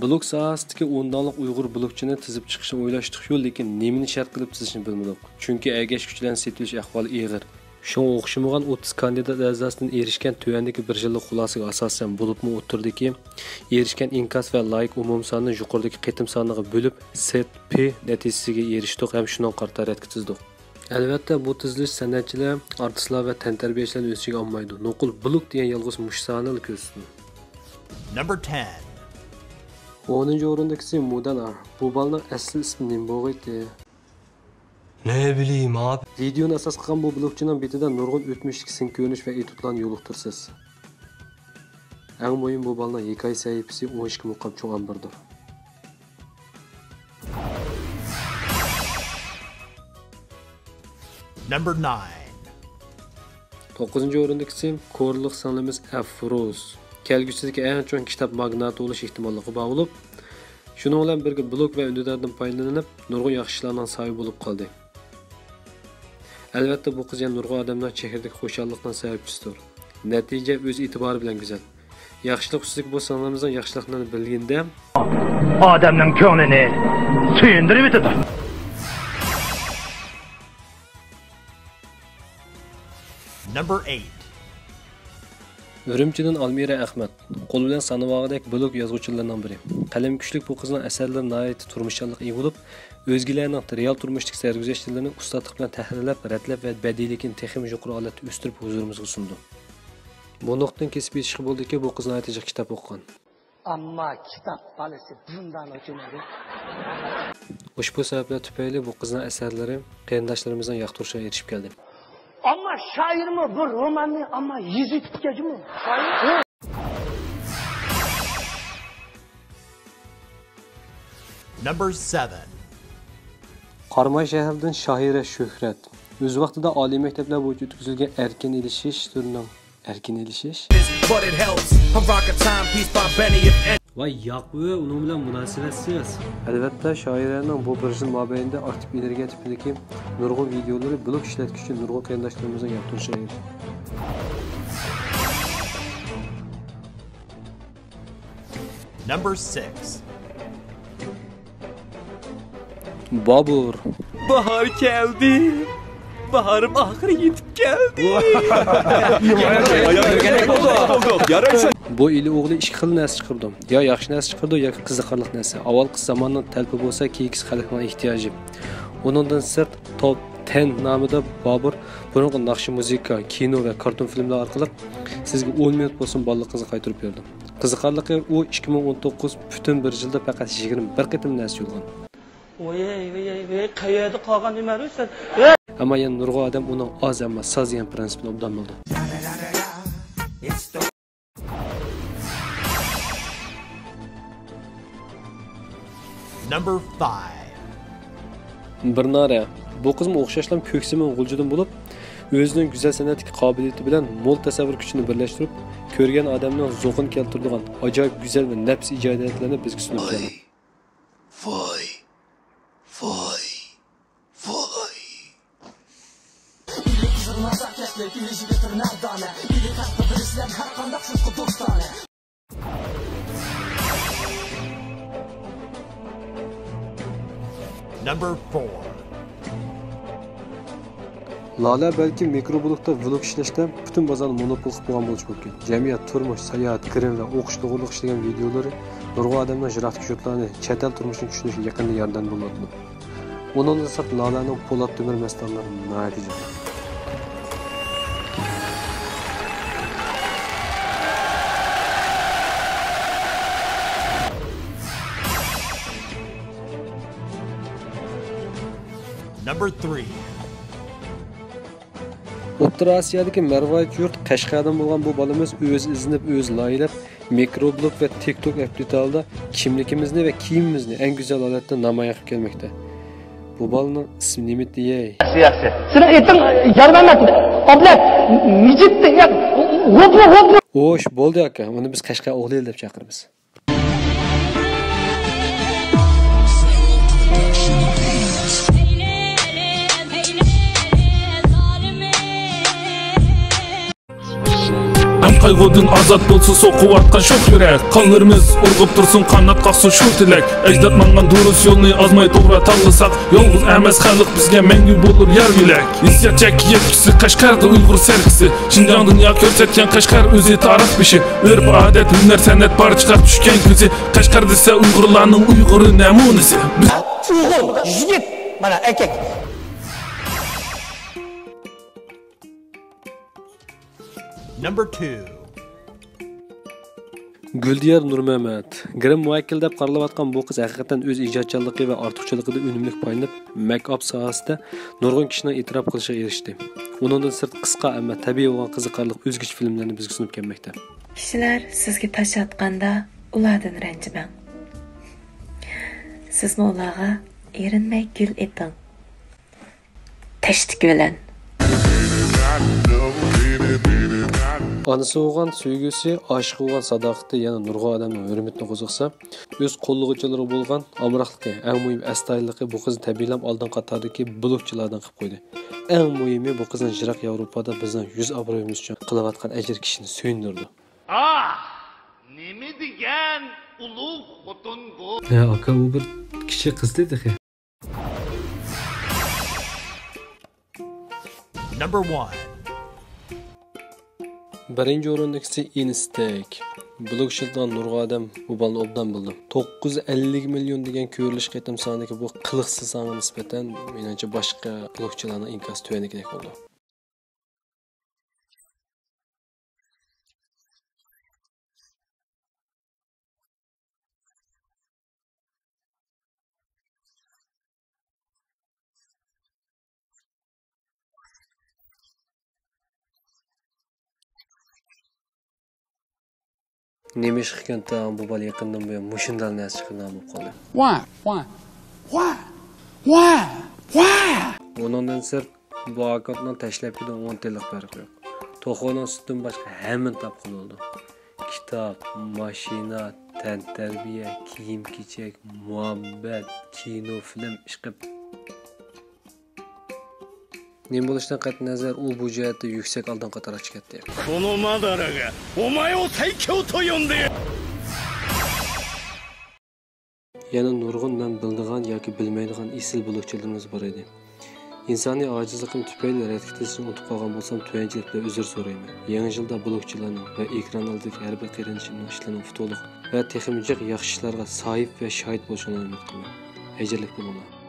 Blok sohasidagi o'ndanliq Uyg'ur blokchini tizib chiqishni o'ylashdik-yu, lekin nimani shart qilib tizishni bilmadik. Chunki agash kuchlarni setilish ahvoli og'ir. Shunga o'xshamagan 30 kandidat a'zosidan erishgan tuvandagi 1 yillik xulosaga asosan bo'libmi o'tirdiki, erishgan inkas va layik umum sonini yuqoridagi qitim soniga bo'lib, set P natijasiga erishdik ham shundan qartaratga tizdik. Albatta bu tizilish san'atchilar, artistlar va tantarbiyachilarni o'z ichiga olmaydi. Nuqul blok degan yolg'iz mushsani ko'rsatdi. Number 10. 10-o'rindagisi Mudana. Bu balning asl ismi nima bo'lg'aydi? Ne bileyim abi. Videoni asos qilgan bu blokchining betida nurg'un o'tmishlik sin ko'rinish va etudlarni yo'liqtirsiz. Eng muhim bu balning hikoya sahifasi 12 muqam cho'g'an birdir. Number 9. 9-o'rindagisi Korliq sanglimiz Afroz. Kelgusidagi eng chong kitob magnati bo'lish ehtimolligi bor bo'lib, shuning bilan birga blok va undilardan foydalanib, nurg'un yaxshi ishlarning sohibi bo'lib qoldi. Albatta bu qiz ham nurg'un odamlar chehradagi xo'shallikning sababchisidir. Natija o'z e'tibori bilan go'zal. Yaxshilik ustiga bu sanamizning yaxshiliklarini bilganda odamning ko'nglini suyundirib o'tadi. Number 8. Urumchidan Almira Ahmad. Qo'l bilan sanavog'idek blok yozuvchilaridan biri. Qalam kuchlik bu qizning asarlari nihoyat turmushchanlik ega bo'lib, o'zgalarning real turmushdagi sarguzashtlarini ustadlik bilan tahlillab, ratlab va badiiylikni texnik yuqori holatda o'stirib huzurimizga sundi. Bu nuqtadan kesib yetishib bo'ldiki, bu qiz nihoyat kitob o'qigan. Ammo kitob balasi bundan o'chmaydi. Ushbu sabablar tufayli bu qizning asarlari qarindoshlarimizning yoqtirishiga erishib keldi. Ama şair mi bu romanı ama yüzü tutkacı mı? Şair. Number 7. Qarmay shahridan Shohira Shuhrat. O'z vaqtida oliy maktablar bo'yicha o'tkazilgan erkin elishish turining erkin elishish va yoqwi uning bilan munosabatsiz. Albatta shoiraning bu bir yil mobaynida aktiv energiya tipidagi nurg'un videolari blog ishlatgich uchun nurg'un qarindoshlarimizga yoqtirishadi. Number 6. Babur. Bahar geldi. Baharım ahire yetip geldi. Bu ili o'g'li ikki xil narsa chiqardim. Yo yaxshi narsa chiqardi yoki qiziqarli narsa. Avval qiz zamonning talbi bo'lsa, keyingi xalqning ehtiyoji. Uningdan sirt top 10 nomida Babur bunga naqshi muzika, kino va karton filmlar orqali sizga 10 minut bo'lsin bolalig'ingizni qaytarib berdim. Qiziqarligi u 2019 butun bir yilda faqat 21 qitim narsa yo'lgan. Oy qayerda qolgan nimasan? Ammo yana nurg'un odam uning oz emas, soz degan prinsipini obdan bildi. Number 5. Birnara. Bu qizim o'xshashlam ko'ksimin g'uljidan bo'lib, o'zining go'zal san'atdagi qobiliyati bilan mo'l tasavvur kuchini birlashtirib, ko'rgan odamning zo'qini keltiradigan ajoyib go'zal va nafs ijodiyatlarini bizga sunib berdi. Voy. Number 4. Lala balki mikroblogda vlog ishlashda butun bozorni monopol qilib qo'ygan bo'lishi mumkin. Jamiyat, turmush, sayohat, kirim va o'qish to'g'riliq ishlagan videolari nurg'un odamlar jirat kuchlarni chet el turmushini tushunishga yaqinda yordam bo'ladi. Undan sirt Lalaning Po'lat Temir mastonlari natija. Number 3. O'rta Osiyodagi Marvayd yurt Qashqardan bo'lgan bu bolamiz o'z izinib, o'z loyilab, mikroblog va TikTok portalida kimligimizni va kiyimimizni eng go'zal holatda namoyon qilib kelmoqda. Bu bolaning ismi nima deyay? Siyasi. Sen ayting yarmanat. Oblat. Mijit degan. Hop. O'sh, bo'ldi aka. Uni biz Qashqar o'g'li deb chaqiramiz. Qayg'udan azat bo'lsin so'qiyotgan sho'x yurak. Qonlarimiz urg'ib tursin, qanot qaqsin shu tilak. Ajdod mangan durus yo'lni azmay to'g'ri tanlasak, yolg'iz emas xalq bizga mangu bo'lur yar bilak. Hissiyat chekki yetkisi Qashqarda Uyg'ur serkisi. Shinjon dunyo ko'rsatgan Qashqar o'zi tarix bishi. Urf odat, hunar, san'at bor chiqib tushgan ko'zi. Qashqar desa Uyg'urlarning Uyg'uri namunasi. Uyg'ur, yigit, mana erkak. Number 2. Guldiyar Nurmehmet. Grim muvakkil deb qaralayotgan bu qiz haqiqatan o'z ijodchanligi va ortiqchiligida unumli foydalanib, make-up sohasida nurg'un kishining e'tirof qilishiga erishdi. Uningdan sirt qisqa ammo tabiiy bo'lgan qiziqarli o'zgacha filmlarni bizga sunib kelmoqda. Kishilar sizga tash atganda ulardan ranjimang. Sizmi ularga erinmay gul eting. Tashtik bilan. Anası olğan söygüsü, aşık olğan sadaqati, yəni nurg'a adamның hürmetini qo'ziqsa, öz qo'lluğuchilari bo'lgan amroqligi, eng muhim astoydilligi bu qizni tabiiylab oldin qatordagi blogchilardan qilib qo'ydi. Eng muhimi bu qizning Jiroq Yevropada bizning 100 obro'yimiz uchun qilayotgan ajr kishini so'yindirdi. Nima degan ulug' xotin bu? Ya aka, u bir kishi qiz dedi. Number 1. Birinci o'rindagisi Instek. Blogchilardan nurg'a odam bu balni obdan bildi. 950 million degan ko'rilish qaytam sonidagi bu qiliqsiz songa nisbatan menimcha boshqa blogchilarning inkas tuvanigidek bo'ldi. Nima ish qilganda bu bola yaqindan buyon mushundal narsa chiqargan bo'lib qoldi. Ondan sirt bu akotdan tashlab ketgan 10 tillik farq yo'q. To'xoning sutdan boshqa hamma topqin oldi. Kitob, mashina, tantarbiya, kiyim-kechak, muhabbat, kino, film ish qilib. Nima bo'lishidan qat'iy nazar u bu jihatda yuksak oldin qatorga chiqdi. Yana nurg'un men bildigan yoki bilmaydigan isil blogchilarimiz bor edi. İnsoniy ojizligim tufayli radikatni unutib qolgan bo'lsam, tuyanchilik bilan uzr so'rayman. Yangi yilda blogchilarning va ekran oldidagi har bir qiyinchilikning ishlarini futuliq va texnik yaxshi ishlarga sohib va shohid bo'lishini umid qilaman. Ajrlik bo'linglar.